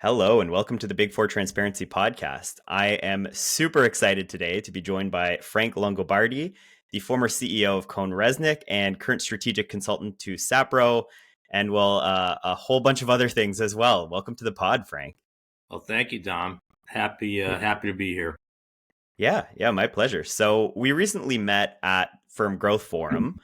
Hello, and welcome to the Big Four Transparency Podcast. I am super excited today to be joined by Frank Longobardi, the former CEO of Cohn Resnick and current strategic consultant to Sapro, and a whole bunch of other things as well. Welcome to the pod, Frank. Well, thank you, Dom. Happy to be here. Yeah, my pleasure. So we recently met at Firm Growth Forum,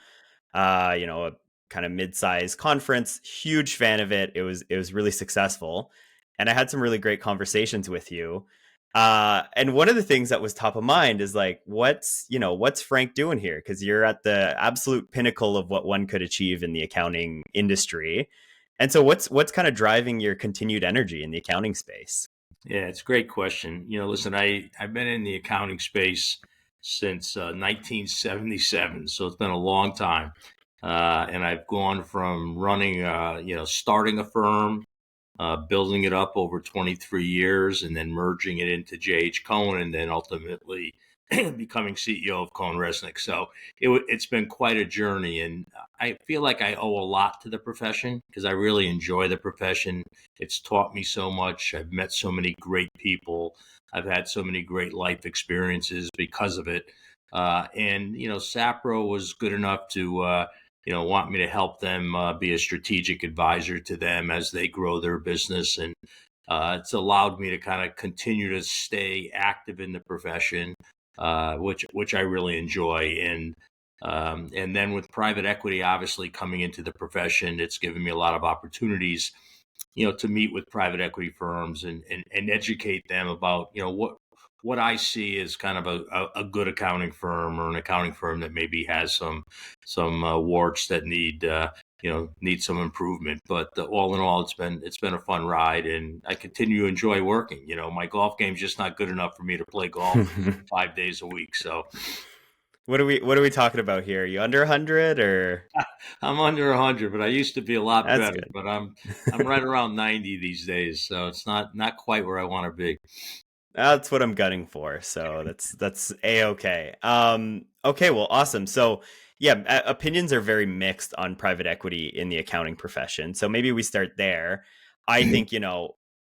a kind of mid-sized conference. Huge fan of it. It was really successful, and I had some really great conversations with you. And one of the things that was top of mind is like, what's Frank doing here? Because you're at the absolute pinnacle of what one could achieve in the accounting industry. And so, what's kind of driving your continued energy in the accounting space? Yeah, it's a great question. Listen, I've been in the accounting space since 1977, so it's been a long time. And I've gone from running, starting a firm, building it up over 23 years, and then merging it into J.H. Cohn, and then ultimately becoming CEO of Cohn Resnick. So it's been quite a journey, and I feel like I owe a lot to the profession because I really enjoy the profession. It's taught me so much. I've met so many great people. I've had so many great life experiences because of it. Sapro was good enough to want me to help them be a strategic advisor to them as they grow their business. And it's allowed me to kind of continue to stay active in the profession, which I really enjoy. And then with private equity, obviously coming into the profession, it's given me a lot of opportunities, to meet with private equity firms and educate them about, what I see as kind of a good accounting firm or an accounting firm that maybe has some warts that need some improvement. But all in all, it's been a fun ride, and I continue to enjoy working. My golf game's just not good enough for me to play golf 5 days a week. So What are we talking about here? Are you under 100 or? I'm under 100, but I used to be a lot That's better. good. But I'm right around 90 these days, so it's not quite where I want to be. That's what I'm gunning for. So that's a-okay. Okay, well, awesome. So yeah, opinions are very mixed on private equity in the accounting profession. So maybe we start there. I think,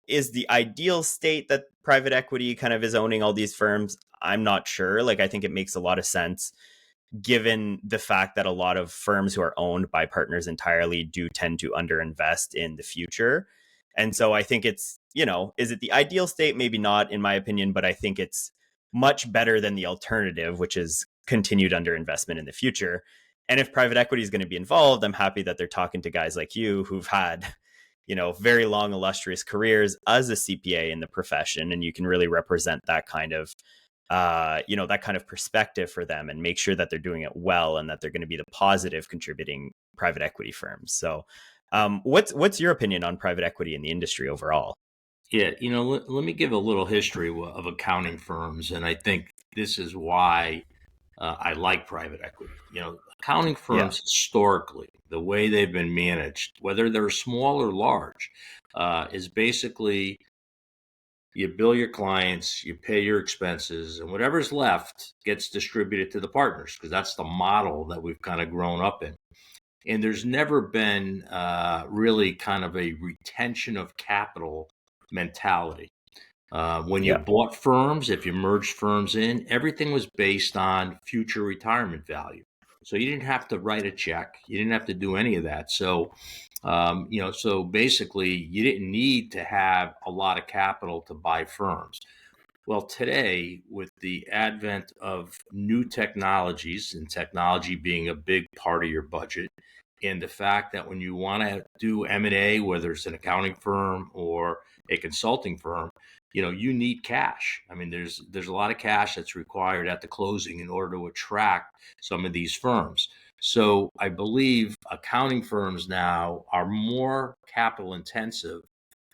is the ideal state that private equity kind of is owning all these firms? I'm not sure. Like, I think it makes a lot of sense given the fact that a lot of firms who are owned by partners entirely do tend to underinvest in the future. And so I think it's, is it the ideal state? Maybe not, in my opinion, but I think it's much better than the alternative, which is continued underinvestment in the future. And if private equity is going to be involved, I'm happy that they're talking to guys like you who've had, very long, illustrious careers as a CPA in the profession. And you can really represent that kind of that kind of perspective for them and make sure that they're doing it well and that they're going to be the positive contributing private equity firms. So, what's your opinion on private equity in the industry overall? Yeah, let me give a little history of accounting firms, and I think this is why I like private equity. Accounting Yeah, firms historically, the way they've been managed, whether they're small or large, is basically you bill your clients, you pay your expenses, and whatever's left gets distributed to the partners because that's the model that we've kind of grown up in. And there's never been really kind of a retention of capital mentality. When you yeah, bought firms, if you merged firms in, everything was based on future retirement value. So you didn't have to write a check. You didn't have to do any of that. So basically, you didn't need to have a lot of capital to buy firms. Well, today, with the advent of new technologies and technology being a big part of your budget, and the fact that when you want to do M&A, whether it's an accounting firm or a consulting firm, you need cash. I mean, there's a lot of cash that's required at the closing in order to attract some of these firms. So I believe accounting firms now are more capital intensive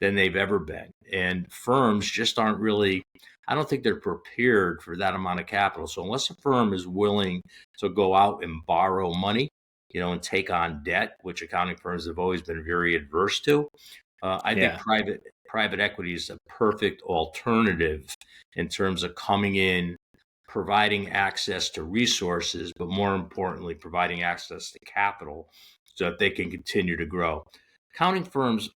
than they've ever been. And firms just aren't really, I don't think they're prepared for that amount of capital. So unless a firm is willing to go out and borrow money, and take on debt, which accounting firms have always been very adverse to, I think yeah, private equity is a perfect alternative in terms of coming in, providing access to resources, but more importantly, providing access to capital so that they can continue to grow. Accounting firms,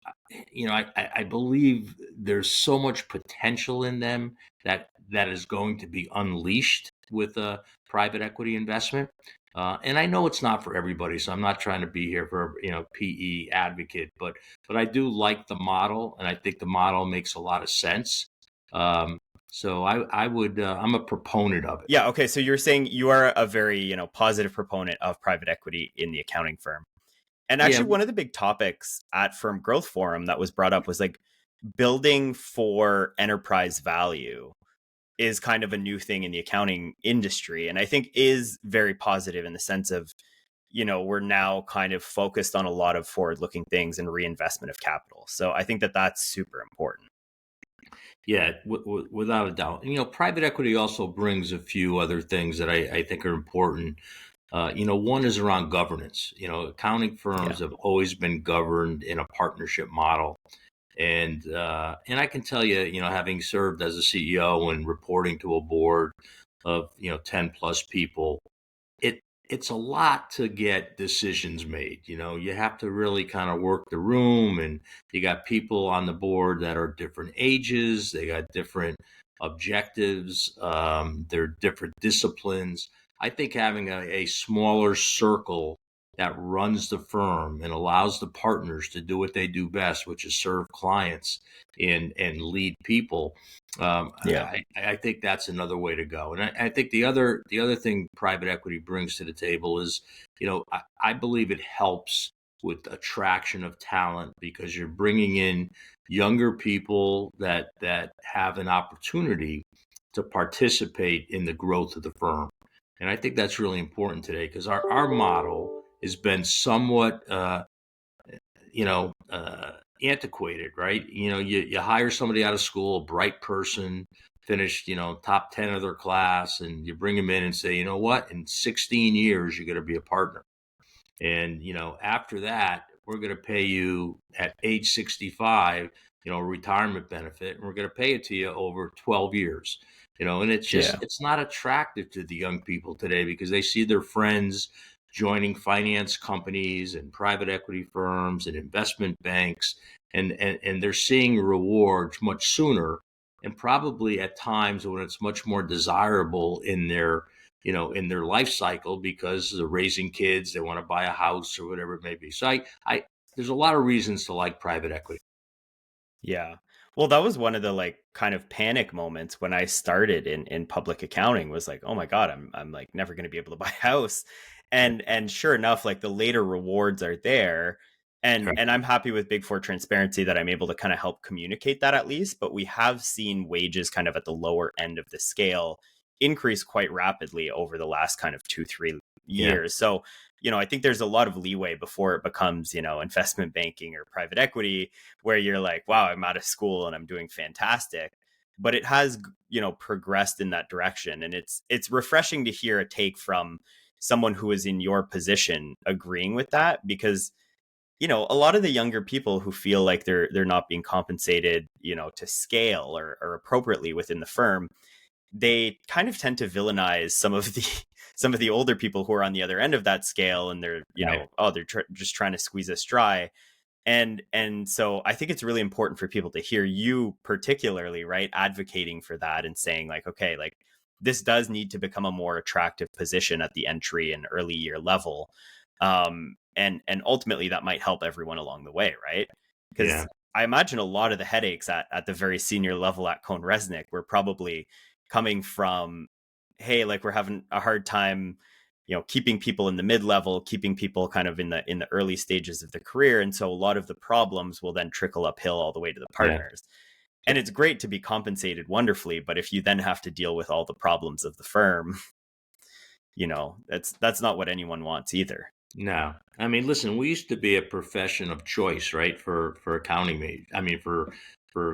I believe there's so much potential in them that is going to be unleashed with a private equity investment. And I know it's not for everybody, so I'm not trying to be here for PE advocate, but I do like the model, and I think the model makes a lot of sense. Um, so I would I'm a proponent of it. Yeah. Okay. So you're saying you are a very, positive proponent of private equity in the accounting firm. And Yeah, actually, one of the big topics at Firm Growth Forum that was brought up was like building for enterprise value is kind of a new thing in the accounting industry. And I think is very positive in the sense of, we're now kind of focused on a lot of forward looking things and reinvestment of capital. So I think that that's super important. yeah, without a doubt. Private equity also brings a few other things that I think are important. One is around governance. Accounting Yeah. firms have always been governed in a partnership model. And I can tell you, having served as a CEO and reporting to a board of 10 plus people, it it's a lot to get decisions made. You have to really kind of work the room, and you got people on the board that are different ages, they got different objectives, they're different disciplines. I think having a smaller circle that runs the firm and allows the partners to do what they do best, which is serve clients and lead people. Yeah. I think that's another way to go. And I think the other thing private equity brings to the table is, I believe it helps with attraction of talent because you're bringing in younger people that have an opportunity to participate in the growth of the firm. And I think that's really important today because our model has been somewhat antiquated, right? You hire somebody out of school, a bright person, finished, top 10 of their class, and you bring them in and say, you know what, in 16 years, you're going to be a partner. And, after that, we're going to pay you at age 65, a retirement benefit, and we're going to pay it to you over 12 years. And Yeah. it's not attractive to the young people today because they see their friends joining finance companies and private equity firms and investment banks, and they're seeing rewards much sooner, and probably at times when it's much more desirable in their life cycle because they're raising kids, they want to buy a house or whatever it may be. So I there's a lot of reasons to like private equity. Yeah. Well, that was one of the like kind of panic moments when I started in public accounting was like, oh my God, I'm like never going to be able to buy a house. Yeah. And sure enough, like the later rewards are there. And Right. I'm happy with Big Four transparency that I'm able to kind of help communicate that at least, but we have seen wages kind of at the lower end of the scale increase quite rapidly over the last kind of 2, 3 Yeah. years. So, I think there's a lot of leeway before it becomes, investment banking or private equity where you're like, wow, I'm out of school and I'm doing fantastic. But it has, progressed in that direction. And it's refreshing to hear a take from someone who is in your position agreeing with that because, a lot of the younger people who feel like they're not being compensated, to scale or appropriately within the firm, they kind of tend to villainize some of the some of the older people who are on the other end of that scale and they're, Right. oh, they're just trying to squeeze us dry. And so I think it's really important for people to hear you particularly, right, advocating for that and saying like, okay, like this does need to become a more attractive position at the entry and early year level. And ultimately that might help everyone along the way, right? Yeah. Because I imagine a lot of the headaches at the very senior level at Cone Resnick were probably coming from, hey, like we're having a hard time, keeping people in the mid-level, keeping people kind of in the early stages of the career. And so a lot of the problems will then trickle uphill all the way to the Yeah. partners. And it's great to be compensated wonderfully, but if you then have to deal with all the problems of the firm, that's not what anyone wants either. No, I mean, listen, we used to be a profession of choice, right? For accounting major, I mean, for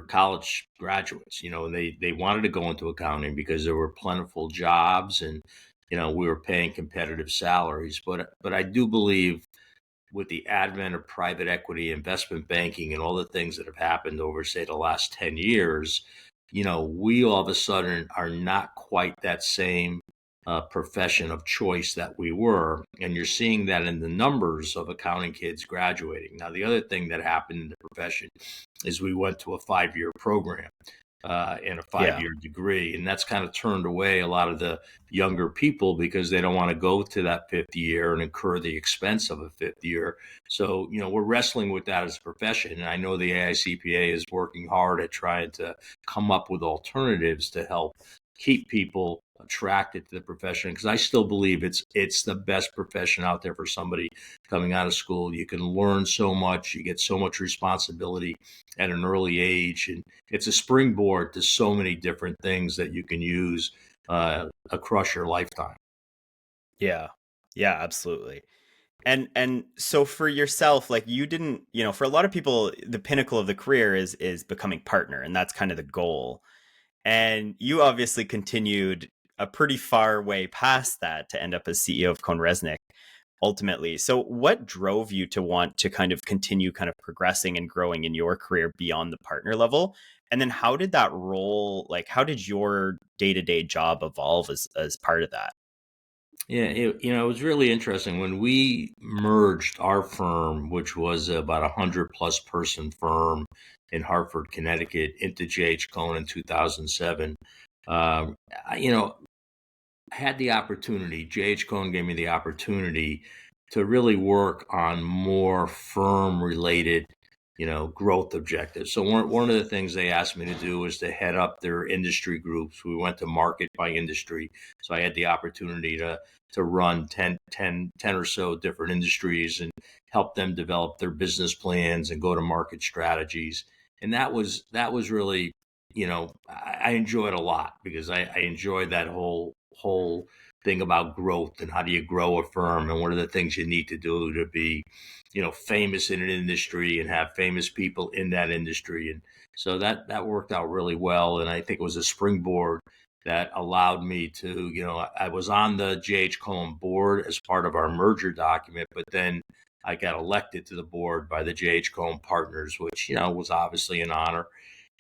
college graduates, they wanted to go into accounting because there were plentiful jobs, and we were paying competitive salaries. But I do believe with the advent of private equity, investment banking, and all the things that have happened over, say, the last 10 years, we all of a sudden are not quite that same profession of choice that we were. And you're seeing that in the numbers of accounting kids graduating. Now, the other thing that happened in the profession is we went to a 5-year program and a Yeah. 5-year degree. And that's kind of turned away a lot of the younger people because they don't want to go to that 5th year and incur the expense of a 5th year. So, we're wrestling with that as a profession. And I know the AICPA is working hard at trying to come up with alternatives to help keep people attracted to the profession, because I still believe it's the best profession out there for somebody coming out of school. You can learn so much, you get so much responsibility at an early age, and it's a springboard to so many different things that you can use across your lifetime. Yeah. Yeah, absolutely. And so for yourself, like you didn't, for a lot of people, the pinnacle of the career is becoming partner, and that's kind of the goal. And you obviously continued a pretty far way past that to end up as CEO of Cohn Resnick ultimately. So what drove you to want to kind of continue kind of progressing and growing in your career beyond the partner level? And then how did that role, like how did your day-to-day job evolve as part of that? Yeah, it was really interesting when we merged our firm, which was about 100 plus person firm in Hartford, Connecticut, into J.H. Cohn in 2007. Um, I, you know, I had the opportunity. J.H. Cohn gave me the opportunity to really work on more firm related, growth objectives. So one of the things they asked me to do was to head up their industry groups. We went to market by industry. So I had the opportunity to run 10 or so different industries and help them develop their business plans and go to market strategies. And that was really, I enjoyed a lot because I enjoyed that whole thing about growth and how do you grow a firm and what are the things you need to do to be famous in an industry and have famous people in that industry. And so that worked out really well, and I think it was a springboard that allowed me to, I was on the JH Cohen board as part of our merger document, but then I got elected to the board by the JH Cohen partners, which was obviously an honor.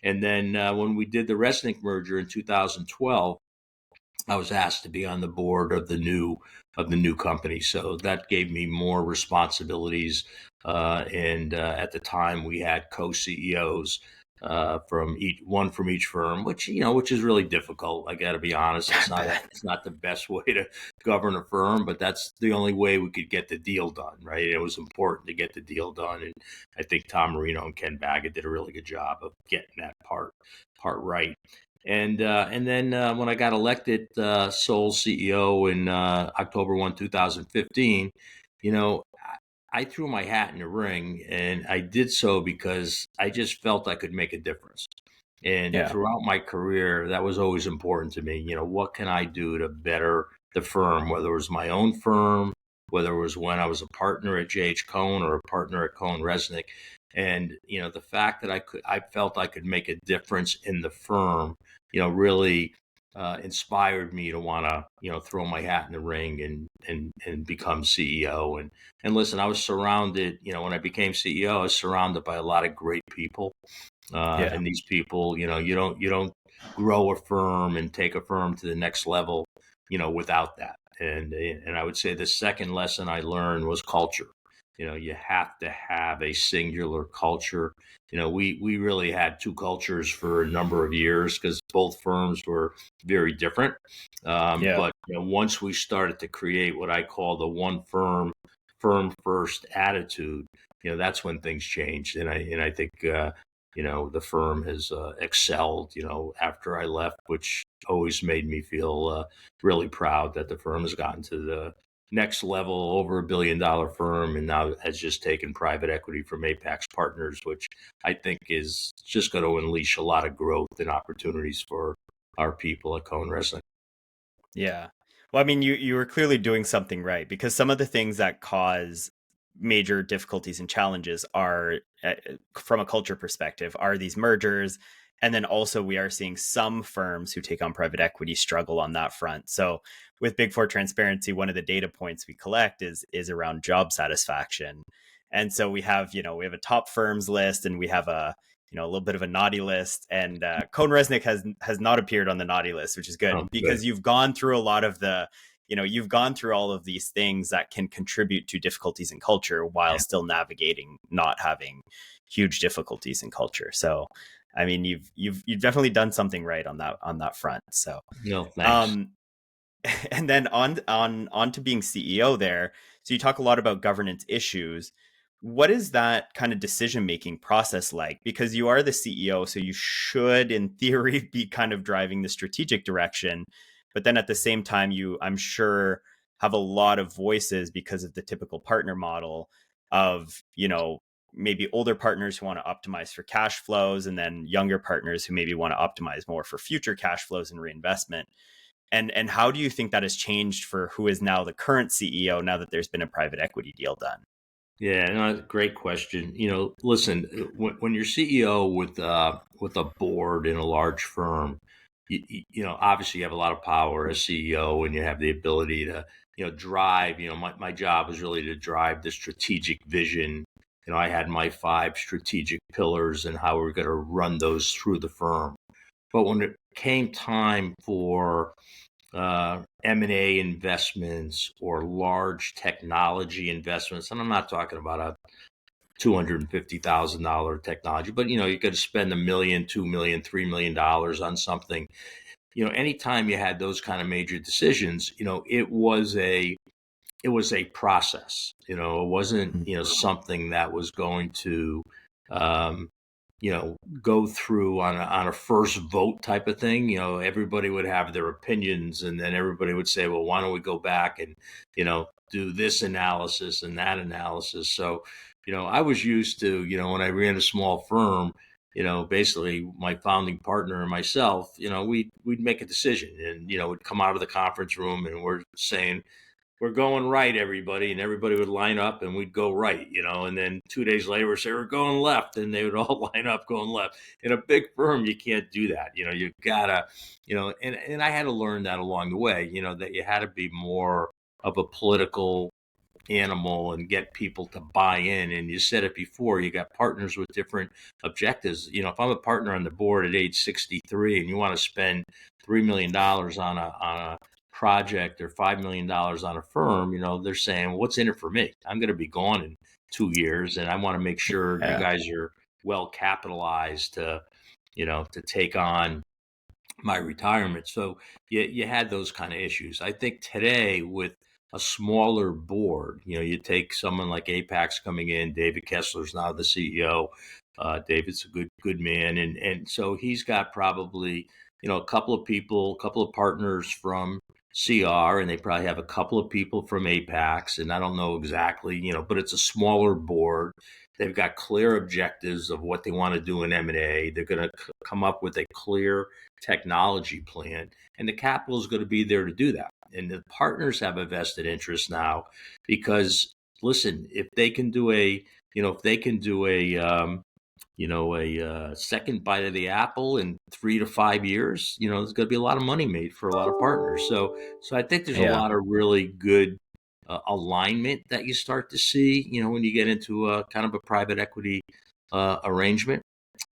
And then when we did the Resnick merger in 2012, I was asked to be on the board of the new company, so that gave me more responsibilities. And at the time, we had co-CEOs from each firm, which is really difficult. I got to be honest; I bet. it's not the best way to govern a firm, but that's the only way we could get the deal done. Right? It was important to get the deal done, and I think Tom Marino and Ken Baggett did a really good job of getting that part right. And then when I got elected sole CEO in October 2015, I threw my hat in the ring, and I did so because I just felt I could make a difference. And Yeah. throughout my career, that was always important to me. What can I do to better the firm, whether it was my own firm, whether it was when I was a partner at J.H. Cohn or a partner at Cohn Resnick. And, the fact that I felt I could make a difference in the firm, really inspired me to want to, throw my hat in the ring and become CEO. And listen, I was surrounded, when I became CEO, I was surrounded by a lot of great people. Yeah. And these people, you don't grow a firm and take a firm to the next level, without that. And I would say the second lesson I learned was culture. You have to have a singular culture. We really had two cultures for a number of years because both firms were very different. Yeah. But once we started to create what I call the one firm first attitude, that's when things changed. And I think the firm has excelled, after I left, which always made me feel really proud that the firm has gotten to the next level, over $1 billion firm, and now has just taken private equity from Apex Partners, which I think is just going to unleash a lot of growth and opportunities for our people at Cohen Wrestling. Yeah. Well, I mean, you were clearly doing something right, because some of the things that cause major difficulties and challenges are, from a culture perspective, are these mergers. And then also we are seeing some firms who take on private equity struggle on that front. So with Big Four transparency, one of the data points we collect is around job satisfaction. And so we have a top firms list, and we have a a little bit of a naughty list. And Cohn Resnick has not appeared on the naughty list, which is Oh, good good. because you've gone through a lot of the, you've gone through all of these things that can contribute to difficulties in culture while still navigating not having huge difficulties in culture. So, I mean, you've definitely done something right on that front. So, No, thanks. um, and then on to being CEO there. So you talk a lot about governance issues. What is that kind of decision making process like? Because you are the CEO, so you should, in theory, be kind of driving the strategic direction. But then at the same time, you, I'm sure, have a lot of voices because of the typical partner model of, maybe older partners who want to optimize for cash flows, and then younger partners who maybe want to optimize more for future cash flows and reinvestment. And how do you think that has changed for who is now the current CEO now that there's been a private equity deal done? Yeah, no, great question. Listen, when you're CEO with a board in a large firm, obviously you have a lot of power as CEO, and you have the ability to, drive. My job was really to drive the strategic vision. I had my 5 strategic pillars and how we're going to run those through the firm. But when it came time for M&A investments or large technology investments, and I'm not talking about a $250,000 technology, but you got to spend $1 million, $2 million, $3 million on something. Anytime you had those kind of major decisions, it was a process. It wasn't something that was going to um, go through on a first vote type of thing. Everybody would have their opinions, and then everybody would say, well, why don't we go back and do this analysis and that analysis. So I was used to, when I ran a small firm, basically my founding partner and myself, we'd make a decision, and we'd come out of the conference room and we're saying, we're going right, everybody. And everybody would line up and we'd go right, and then 2 days later we'd say, we're going left, and they would all line up going left. In a big firm, you can't do that. You gotta, and I had to learn that along the way, that you had to be more of a political animal and get people to buy in. And you said it before, you got partners with different objectives. If I'm a partner on the board at age 63 and you want to spend $3 million on a project or $5 million on a firm, they're saying, what's in it for me? I'm going to be gone in 2 years, and I want to make sure you Yeah. guys are well capitalized to take on my retirement. So you had those kind of issues. I think today with a smaller board, you take someone like Apex coming in. David Kessler's now the CEO. David's a good man, and so he's got probably a couple of people, a couple of partners from CR, and they probably have a couple of people from Apex, and I don't know exactly, but it's a smaller board. They've got clear objectives of what they want to do in M&A. They're going to come up with a clear technology plan, and the capital is going to be there to do that. And the partners have a vested interest now, because listen, if they can do a second bite of the apple in 3 to 5 years, there's going to be a lot of money made for a lot of partners. So I think there's a Yeah. lot of really good alignment that you start to see, when you get into a kind of a private equity arrangement.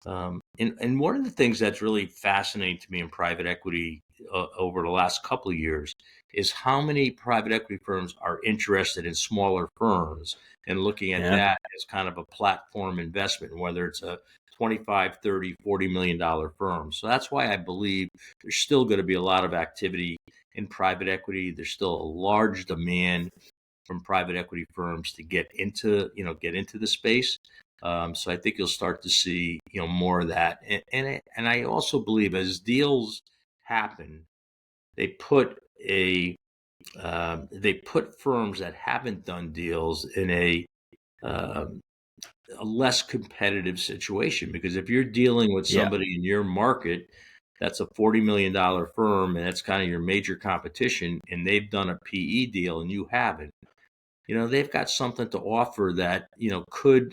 And one of the things that's really fascinating to me in private equity over the last couple of years is how many private equity firms are interested in smaller firms and looking at Yeah. that as kind of a platform investment, whether it's a 25, 30, $40 million firm. So that's why I believe there's still going to be a lot of activity in private equity. There's still a large demand from private equity firms to get into the space. So I think you'll start to see more of that, and I also believe as deals happen, they put firms that haven't done deals in um a less competitive situation, because if you're dealing with Yeah. somebody in your market that's a $40 million firm, and that's kind of your major competition, and they've done a PE deal and you haven't, they've got something to offer that could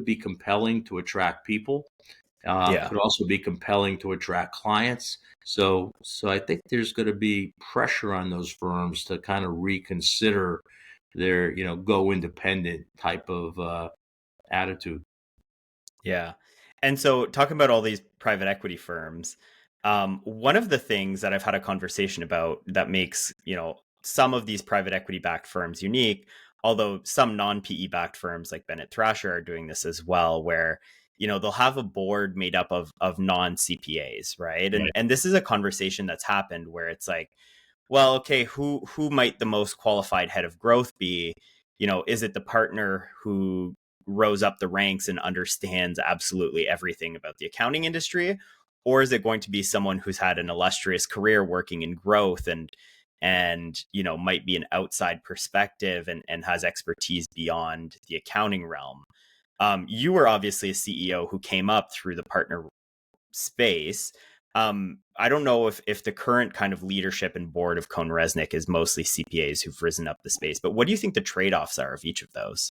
be compelling to attract people, Yeah. could also be compelling to attract clients. So I think there's going to be pressure on those firms to kind of reconsider their go independent type of attitude. Yeah. And so, talking about all these private equity firms, one of the things that I've had a conversation about that makes, some of these private equity backed firms unique, although some non PE backed firms like Bennett Thrasher are doing this as well, where they'll have a board made up of non CPAs, right? And Right. and this is a conversation that's happened where it's like, well, okay, who might the most qualified head of growth be? Is it the partner who rose up the ranks and understands absolutely everything about the accounting industry, or is it going to be someone who's had an illustrious career working in growth and might be an outside perspective and has expertise beyond the accounting realm? You were obviously a CEO who came up through the partner space. I don't know if the current kind of leadership and board of Cohn Resnick is mostly CPAs who've risen up the space, but what do you think the trade-offs are of each of those?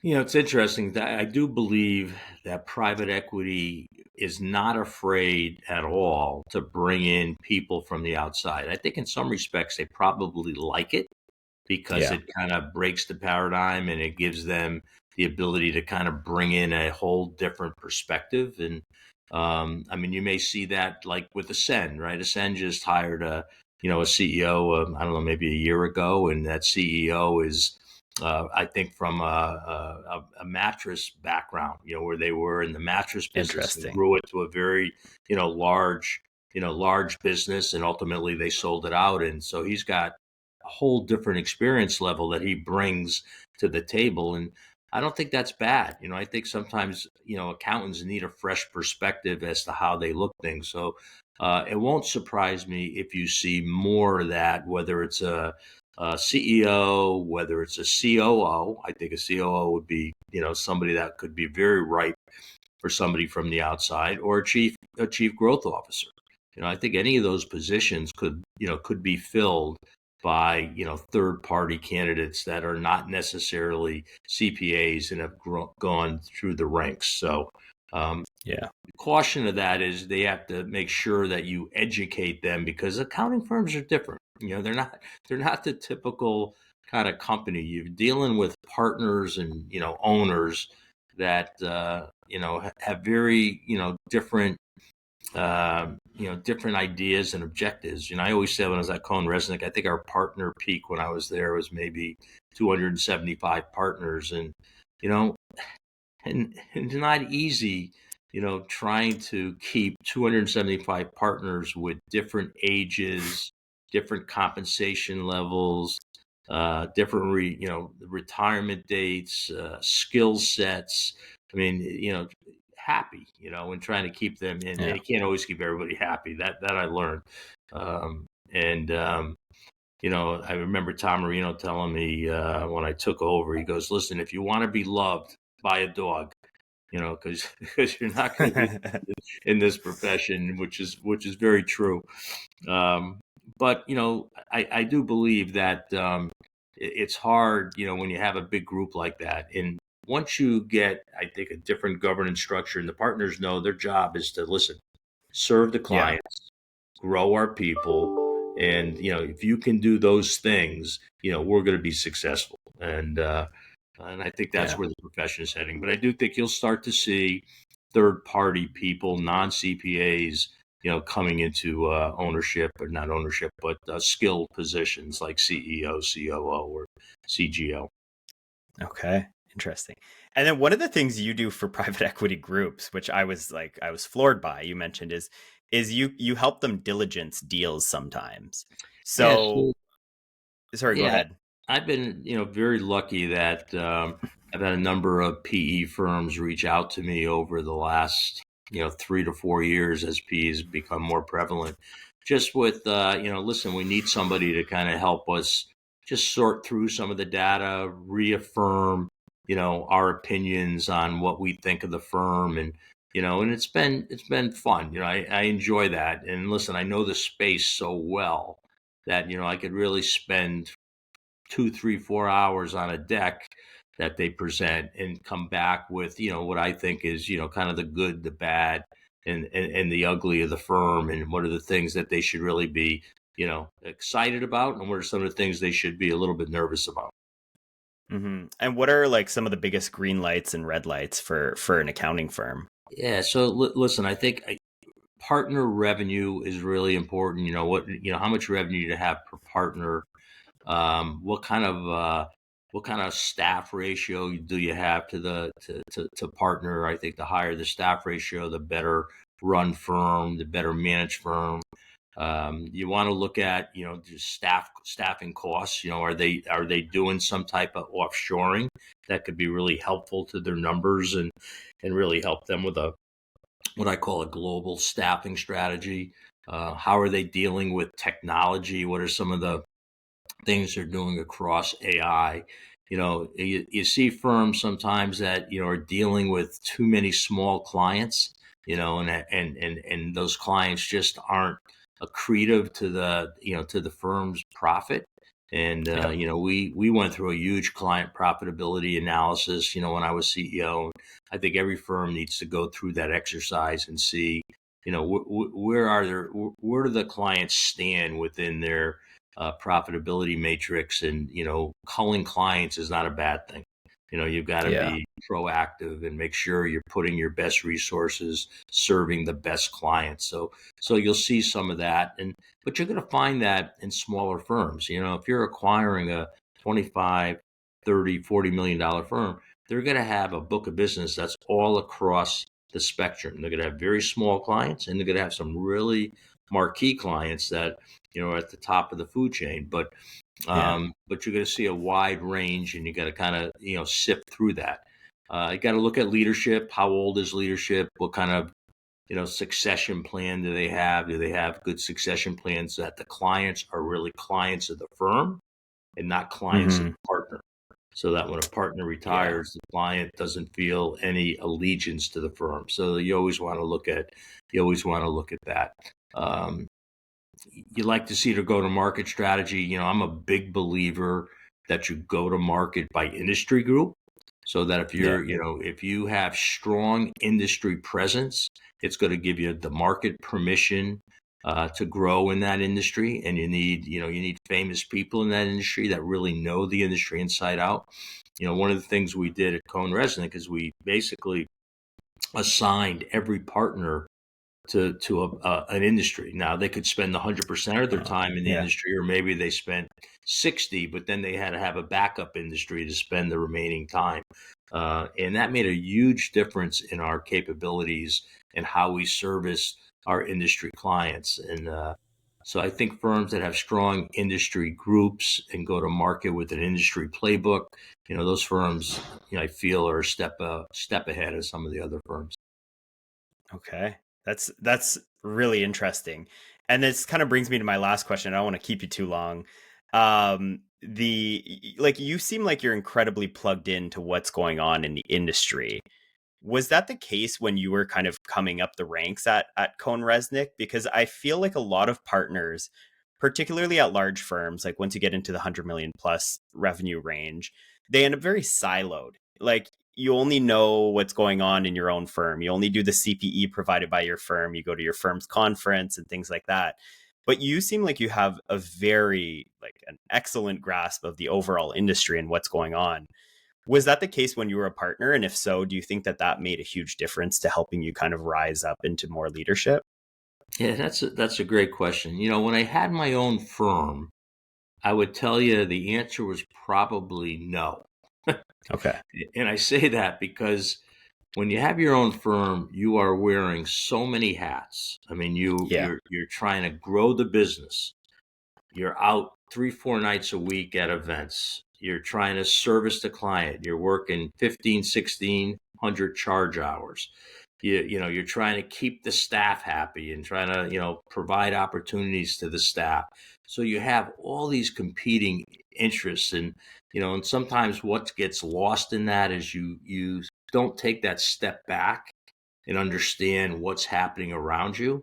It's interesting that I do believe that private equity is not afraid at all to bring in people from the outside. I think in some respects they probably like it because Yeah, it kind of breaks the paradigm and it gives them the ability to kind of bring in a whole different perspective. And I mean, you may see that like with Ascend, right? Ascend just hired a CEO, I don't know, maybe a year ago, and that CEO is, I think, from a mattress background, where they were in the mattress business and interesting. grew it to a very, large, large business, and ultimately they sold it out. And so he's got a whole different experience level that he brings to the table. And I don't think that's bad. I think sometimes, accountants need a fresh perspective as to how they look things. So it won't surprise me if you see more of that, whether it's a CEO, whether it's a COO. I think a COO would be, somebody that could be very ripe for somebody from the outside, or a chief growth officer. I think any of those positions could be filled by, third party candidates that are not necessarily CPAs and have gone through the ranks. So Yeah, caution of that is they have to make sure that you educate them, because accounting firms are different. They're not the typical kind of company. You're dealing with partners and owners that have very different different ideas and objectives. I always said when I was at Cohn Resnick, I think our partner peak when I was there was maybe 275 partners, and you know and it's not easy, trying to keep 275 partners with different ages, different compensation levels, different retirement dates, skill sets. I mean, happy, and trying to keep them in. And yeah. you can't always keep everybody happy. That I learned. And I remember Tom Marino telling me when I took over, he goes, "Listen, if you want to be loved, buy a dog." Because you're not going to be in this profession, which is very true. Um, but I do believe that it's hard, when you have a big group like that. And once you get, I think, a different governance structure, and the partners know their job is to listen, serve the Yeah, clients, grow our people, and if you can do those things, we're going to be successful. And I think that's yeah. where the profession is heading. But I do think you'll start to see third party people, non CPAs, coming into ownership, or not ownership, but skilled positions like CEO, COO, or CGO. Okay, interesting. And then one of the things you do for private equity groups, which I was floored by, you mentioned is you help them diligence deals sometimes. Yeah. So, So sorry, go yeah, ahead. I've been, very lucky that I've had a number of PE firms reach out to me over the last, 3 to 4 years as PE has become more prevalent. Just with, listen, we need somebody to kind of help us just sort through some of the data, reaffirm, our opinions on what we think of the firm, and it's been fun. I enjoy that. And listen, I know the space so well that I could really spend 2, 3, 4 hours on a deck that they present and come back with what I think is kind of the good, the bad, and the ugly of the firm, and what are the things that they should really be excited about, and what are some of the things they should be a little bit nervous about. And what are like some of the biggest green lights and red lights for an accounting firm? Yeah. So listen, I think partner revenue is really important. How much revenue to have per partner. What kind of staff ratio do you have to to partner? I think the higher the staff ratio, the better run firm, the better managed firm. You want to look at just staffing costs. Are they doing some type of offshoring that could be really helpful to their numbers and really help them with a what I call a global staffing strategy. How are they dealing with technology? What are some of the things they're doing across AI? You see firms sometimes that are dealing with too many small clients, and those clients just aren't accretive to the firm's profit. And Yeah. we went through a huge client profitability analysis. When I was CEO, I think every firm needs to go through that exercise and see, where do the clients stand within their profitability matrix. And culling clients is not a bad thing. You've got to Yeah. be proactive and make sure you're putting your best resources serving the best clients. So you'll see some of that. But you're going to find that in smaller firms. If you're acquiring a 25, 30, $40 million firm, they're going to have a book of business that's all across the spectrum. They're going to have very small clients, and they're going to have some really marquee clients that are at the top of the food chain. Yeah. But you're going to see a wide range, and you got to kind of sift through that. You got to look at leadership. How old is leadership? What kind of succession plan do they have? Do they have good succession plans that the clients are really clients of the firm and not clients of hmm the partner? So that when a partner Yeah. retires, the client doesn't feel any allegiance to the firm. So you always want to look at that. Um, you like to see their go to market strategy. I'm a big believer that you go to market by industry group, so that Yeah. if you have strong industry presence, it's going to give you the market permission to grow in that industry. And you need famous people in that industry that really know the industry inside out. One of the things we did at Cohn Resnick is we basically assigned every partner to an industry. Now they could spend 100% of their time in the Yeah. industry, or maybe they spent 60, but then they had to have a backup industry to spend the remaining time. And that made a huge difference in our capabilities and how we service our industry clients. And so I think firms that have strong industry groups and go to market with an industry playbook, those firms, I feel are a step ahead of some of the other firms. Okay. That's really interesting. And this kind of brings me to my last question. I don't want to keep you too long. The like you seem like you're incredibly plugged into what's going on in the industry. Was that the case when you were kind of coming up the ranks at Cohn Resnick? Because I feel like a lot of partners, particularly at large firms, like once you get into the 100 million plus revenue range, they end up very siloed. Like you only know what's going on in your own firm. You only do the CPE provided by your firm. You go to your firm's conference and things like that. But you seem like you have a very like an excellent grasp of the overall industry and what's going on. Was that the case when you were a partner? And if so, do you think that that made a huge difference to helping you kind of rise up into more leadership? Yeah, that's a great question. When I had my own firm, I would tell you the answer was probably no. Okay. And I say that because when you have your own firm, you are wearing so many hats. I mean, Yeah. you're trying to grow the business. You're out 3, 4 nights a week at events. You're trying to service the client. You're working 15, 1,600 charge hours. You're trying to keep the staff happy and trying to, provide opportunities to the staff. So you have all these competing interests, and sometimes what gets lost in that is you don't take that step back and understand what's happening around you.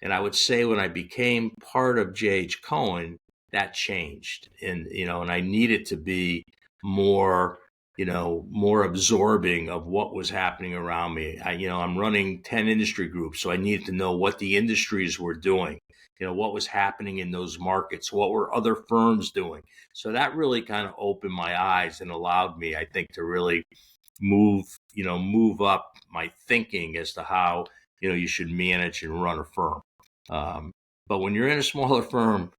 And I would say when I became part of J.H. Cohen, that changed. And I needed to be more, more absorbing of what was happening around me. I'm running 10 industry groups, so I needed to know what the industries were doing. what was happening in those markets, what were other firms doing. So that really kind of opened my eyes and allowed me, I think, to really move up my thinking as to how, you should manage and run a firm. Um, but when you're in a smaller firm,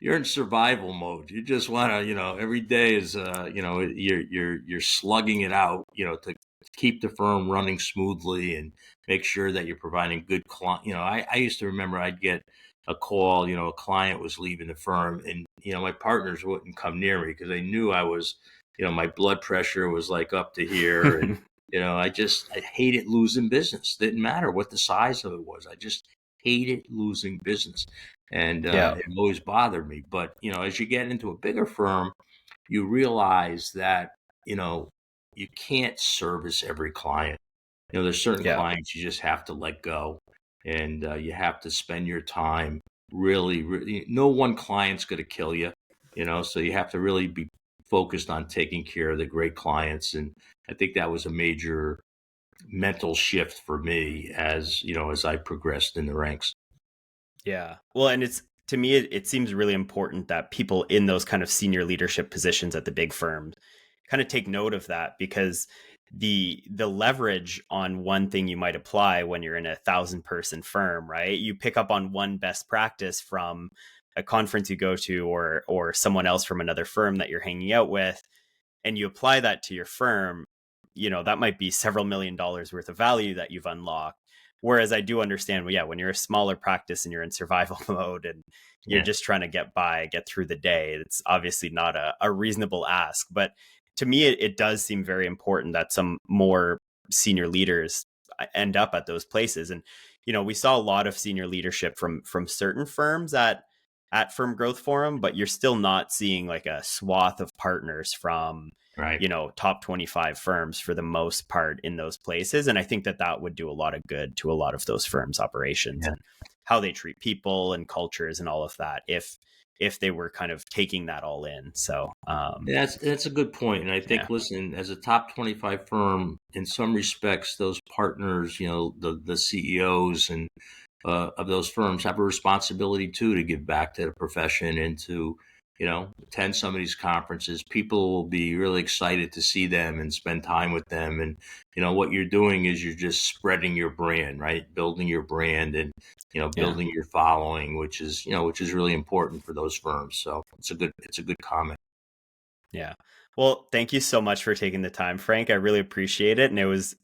you're in survival mode. You just want to, every day is, you're slugging it out, to keep the firm running smoothly and make sure that you're providing good client. I used to remember I'd get a call, a client was leaving the firm, and, my partners wouldn't come near me because they knew I was, my blood pressure was like up to here. And, I hated losing business. Didn't matter what the size of it was. I just hated losing business. And Yeah. it always bothered me. But, as you get into a bigger firm, you realize that, you know, you can't service every client. There's certain Yeah. clients you just have to let go, and you have to spend your time really, really. No one client's going to kill you, so you have to really be focused on taking care of the great clients. And I think that was a major mental shift for me as I progressed in the ranks. Yeah. Well, and it's to me, it seems really important that people in those kind of senior leadership positions at the big firms kind of take note of that, because the leverage on one thing you might apply when you're in 1,000-person firm, right? You pick up on one best practice from a conference you go to, or someone else from another firm that you're hanging out with, and you apply that to your firm, that might be several $1 million worth of value that you've unlocked. Whereas I do understand, well, yeah, when you're a smaller practice and you're in survival mode and you're Yeah, just trying to get through the day, it's obviously not a reasonable ask. But to me, it does seem very important that some more senior leaders end up at those places. And, we saw a lot of senior leadership from certain firms at Firm Growth Forum, but you're still not seeing like a swath of partners from right. top 25 firms for the most part in those places. And I think that would do a lot of good to a lot of those firms' operations Yeah. and how they treat people and cultures and all of that, if they were kind of taking that all in. So That's a good point. And I yeah. think, listen, as a top 25 firm, in some respects, those partners, the CEOs and of those firms have a responsibility too to give back to the profession and to, attend some of these conferences. People will be really excited to see them and spend time with them. And, what you're doing is you're just spreading your brand, right? Building your brand and, Yeah. building your following, which is really important for those firms. So it's a good comment. Yeah. Well, thank you so much for taking the time, Frank. I really appreciate it. And it was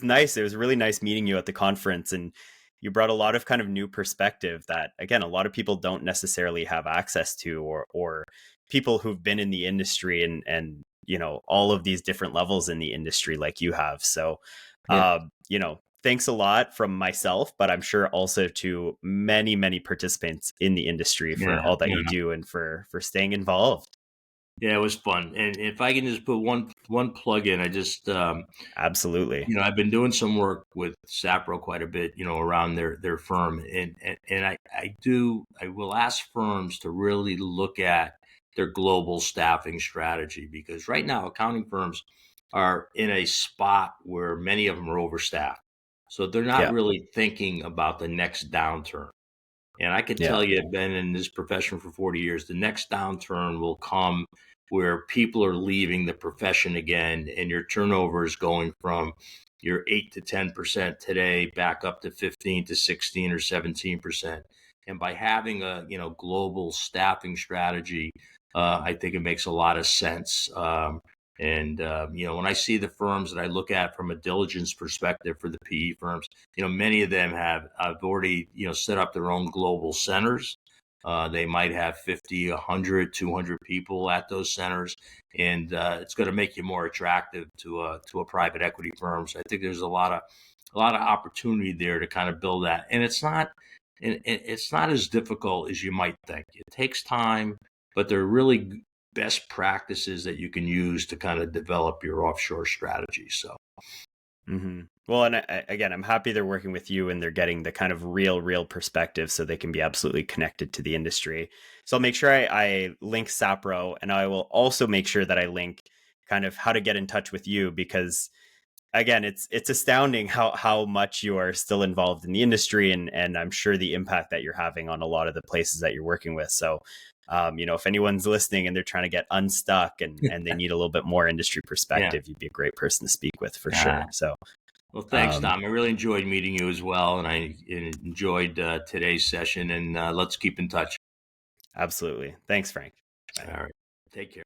nice. It was really nice meeting you at the conference, and you brought a lot of kind of new perspective that, again, a lot of people don't necessarily have access to, or people who've been in the industry and all of these different levels in the industry like you have. So Yeah. thanks a lot from myself, but I'm sure also to many, many participants in the industry for Yeah. all that you Yeah. do and for staying involved. Yeah, it was fun. And if I can just put one plug in, I just Absolutely. I've been doing some work with Sapro quite a bit, around their firm, and I will ask firms to really look at their global staffing strategy, because right now accounting firms are in a spot where many of them are overstaffed, so they're not Yeah. really thinking about the next downturn. And I could Yeah. tell you, I've been in this profession for 40 years, the next downturn will come where people are leaving the profession again, and your turnover is going from your 8 to 10% today back up to 15 to 16 or 17%. And by having a global staffing strategy, I think it makes a lot of sense. And when I see the firms that I look at from a diligence perspective for the PE firms, many of them have already, set up their own global centers. They might have 50, 100, 200 people at those centers, and it's going to make you more attractive to a private equity firm. So I think there's a lot of opportunity there to kind of build that, and it's not as difficult as you might think. It takes time, but there are really best practices that you can use to kind of develop your offshore strategy. So Well, and again, I'm happy they're working with you and they're getting the kind of real perspective so they can be absolutely connected to the industry. So I'll make sure I link Sapro, and I will also make sure that I link kind of how to get in touch with you, because again, it's astounding how much you are still involved in the industry, and I'm sure the impact that you're having on a lot of the places that you're working with. So, if anyone's listening and they're trying to get unstuck and they need a little bit more industry Yeah. perspective, you'd be a great person to speak with for Uh, sure. So, well, thanks, um, Tom. I really enjoyed meeting you as well, and I enjoyed today's session. And let's keep in touch. absolutely. Thanks, Frank. Bye. All right. Take care.